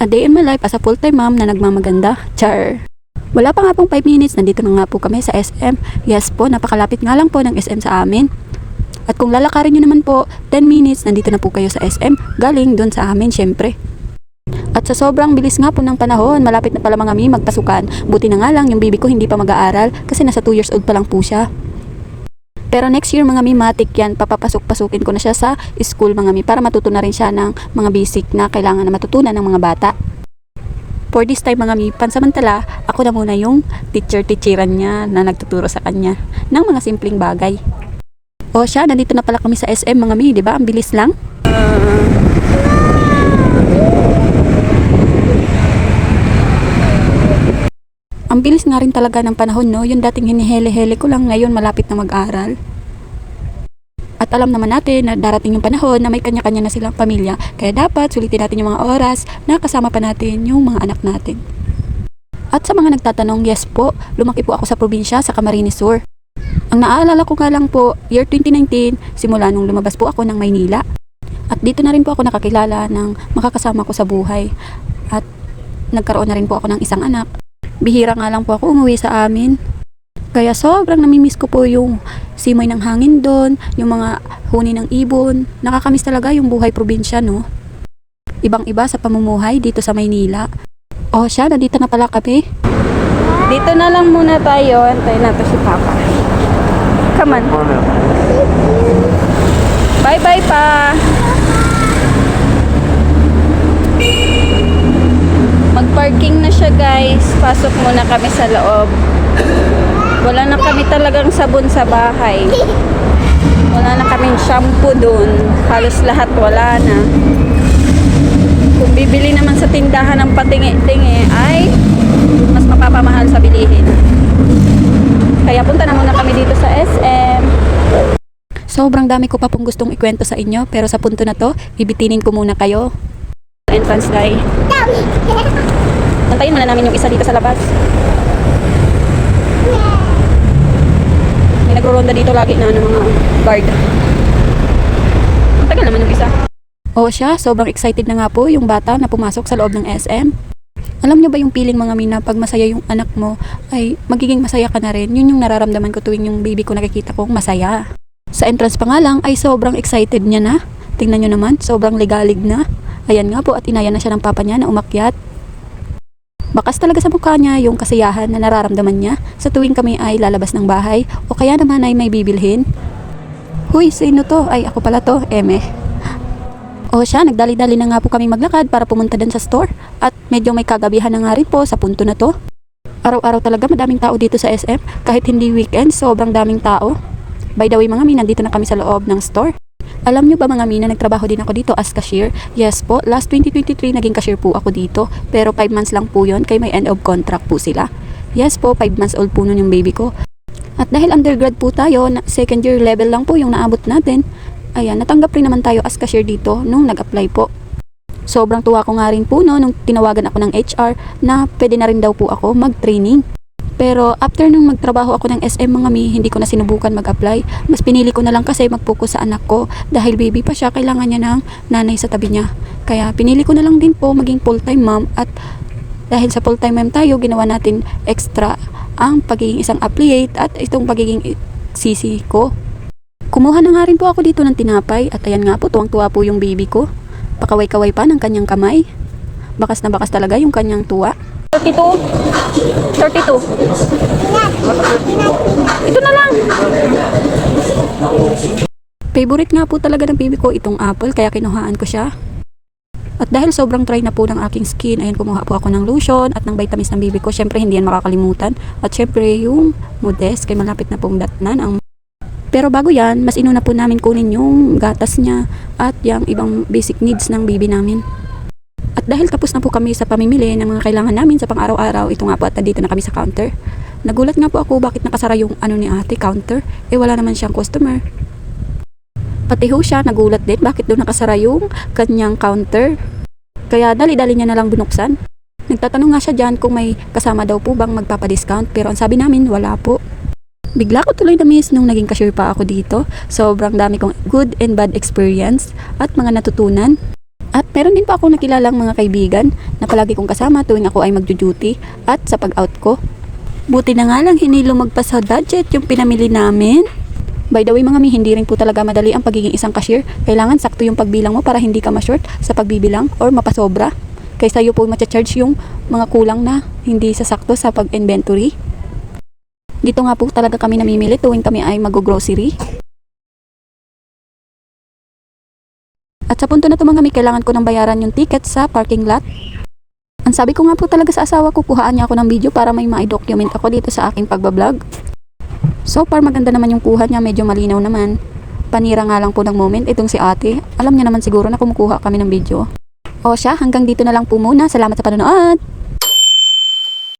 day in my life as a full-time mom na nagmamaganda. Char! Wala pa nga pong 5 minutes, nandito na nga po kami sa SM. Yes po, napakalapit nga lang po ng SM sa amin. At kung lalakarin nyo naman po, 10 minutes, nandito na po kayo sa SM. Galing dun sa amin, syempre. At sa sobrang bilis nga po ng panahon, malapit na pala mga mi magpasukan. Buti na nga lang, yung baby ko hindi pa mag-aaral kasi nasa 2 years old pa lang po siya. Pero next year mga mi, matik yan, papapasok-pasukin ko na siya sa school mga mi para matuto na rin siya ng mga basic na kailangan na matutunan ng mga bata. For this time mga mi, pansamantala, ako na muna yung teacher-teacheran niya na nagtuturo sa kanya ng mga simpleng bagay. O siya, nandito na pala kami sa SM mga mi, di ba? Ang bilis lang. Ang bilis nga rin talaga ng panahon, no? Yung dating hinihele-hele ko lang, ngayon malapit na mag-aral. At alam naman natin na darating yung panahon na may kanya-kanya na silang pamilya, kaya dapat sulitin natin yung mga oras na kasama pa natin yung mga anak natin. At sa mga nagtatanong, yes po, lumaki po ako sa probinsya sa Camarines Sur. Ang naaalala ko nga lang po, year 2019, simula nung lumabas po ako ng Maynila. At dito na rin po ako nakakilala ng makakasama ko sa buhay. At nagkaroon na rin po ako ng isang anak. Bihira nga lang po ako umuwi sa amin. Kaya sobrang namimiss ko po yung simoy ng hangin doon, yung mga huni ng ibon. Nakakamiss talaga yung buhay probinsya, no? Ibang-iba sa pamumuhay dito sa Maynila. O siya, nandito na pala kami. Dito na lang muna tayo. Antayin natin si Papa. Come on. Bye-bye pa. Mag-parking na siya guys. Pasok muna kami sa loob. Wala na kami talagang sabon sa bahay. Wala na kaming shampoo dun. Halos lahat wala na. Kung bibili naman sa tindahan ng patingi-tingi ay mas mapapamahal sa bilihin. Kaya punta na muna kami dito sa SM. Sobrang dami ko pa pong gustong ikwento sa inyo, pero sa punto na to, ibitinin ko muna kayo. Entrance guy. Antayin muna namin yung isa dito sa labas. May nagro-ronda dito lagi na ng mga guard. Ang tagal naman yung isa. O siya, sobrang excited na nga po yung bata na pumasok sa loob ng SM. Alam nyo ba yung feeling mga mina, pag masaya yung anak mo, ay magiging masaya ka na rin. Yun yung nararamdaman ko tuwing yung baby ko nakikita kong masaya. Sa entrance pa nga lang ay sobrang excited niya na. Tingnan nyo naman, sobrang ligalig na. Ayan nga po at inaya na siya ng papa niya na umakyat. Bakas talaga sa mukha niya yung kasiyahan na nararamdaman niya sa tuwing kami ay lalabas ng bahay o kaya naman ay may bibilhin. Huy, sino to? Ay, ako pala to, Eme. O siya, nagdali-dali na nga po kami maglakad para pumunta din sa store at medyo may kagabihan na nga rin po sa punto na to. Araw-araw talaga madaming tao dito sa SM, kahit hindi weekend, sobrang daming tao. By the way mga mi, nandito na kami sa loob ng store. Alam nyo ba mga mina, nagtrabaho din ako dito as cashier. Yes po, last 2023 naging cashier po ako dito. Pero 5 months lang po yun, kay may end of contract po sila. Yes po, 5 months old po nun yung baby ko. At dahil undergrad po tayo, second year level lang po yung naabot natin. Ayan, natanggap rin naman tayo as cashier dito nung nag-apply po. Sobrang tuwa ko nga rin po no, nung tinawagan ako ng HR na pwede na rin daw po ako mag-training. Pero after nung magtrabaho ako ng SM mga mi, hindi ko na sinubukan mag-apply. Mas pinili ko na lang kasi mag-focus sa anak ko. Dahil baby pa siya, kailangan niya ng nanay sa tabi niya. Kaya pinili ko na lang din po maging full-time mom. At dahil sa full-time mom tayo, ginawa natin extra ang pagiging isang affiliate at itong pagiging sisi ko. Kumuha na nga rin po ako dito ng tinapay. At ayan nga po, tuwang-tuwa po yung baby ko. Pakaway-kaway pa ng kanyang kamay. Bakas na bakas talaga yung kanyang tuwa. 32. Ito na lang. Favorite nga po talaga ng baby ko itong apple, kaya kinuhaan ko siya. At dahil sobrang dry na po ng aking skin, ayun, kumuha po ako ng lotion at ng vitamins ng baby ko. Syempre hindi yan makakalimutan. At syempre yung Modest, kay malapit na pong datnan. Pero bago yan, mas inuna po namin kunin yung gatas niya at yung ibang basic needs ng baby namin. At dahil tapos na po kami sa pamimili ng mga kailangan namin sa pang-araw-araw, ito nga po at dito na kami sa counter. Nagulat nga po ako bakit nakasara yung ni ate counter, wala naman siyang customer. Pati ho siya nagulat din bakit doon nakasara yung kanyang counter. Kaya dali-dali niya na lang binuksan. Nagtatanong nga siya dyan kung may kasama daw po bang magpapadiscount, pero ang sabi namin wala po. Bigla ko tuloy na-miss nung naging cashier pa ako dito. Sobrang dami kong good and bad experience at mga natutunan. At meron din pa ako nakilalang mga kaibigan na palagi kong kasama tuwing ako ay magjo-duty at sa pag-out ko. Buti na nga lang hindi lumagpas sa budget yung pinamili namin. By the way mga mi, hindi rin po talaga madali ang pagiging isang cashier. Kailangan sakto yung pagbilang mo para hindi ka ma-short sa pagbibilang or mapasobra. Kaysa iyo po ma-charge yung mga kulang na hindi sasakto sa pag-inventory. Dito nga po talaga kami namimili tuwing kami ay mag-grocery. At sa punto na ito mga mi, kailangan ko nang bayaran yung ticket sa parking lot. Ang sabi ko nga po talaga sa asawa ko, kuhaan niya ako ng video para may ma-document ako dito sa aking pagbablog. So far maganda naman yung kuha niya, medyo malinaw naman. Panira nga lang po ng moment itong si ate. Alam niya naman siguro na kumukuha kami ng video. O siya, hanggang dito na lang po muna. Salamat sa panonood!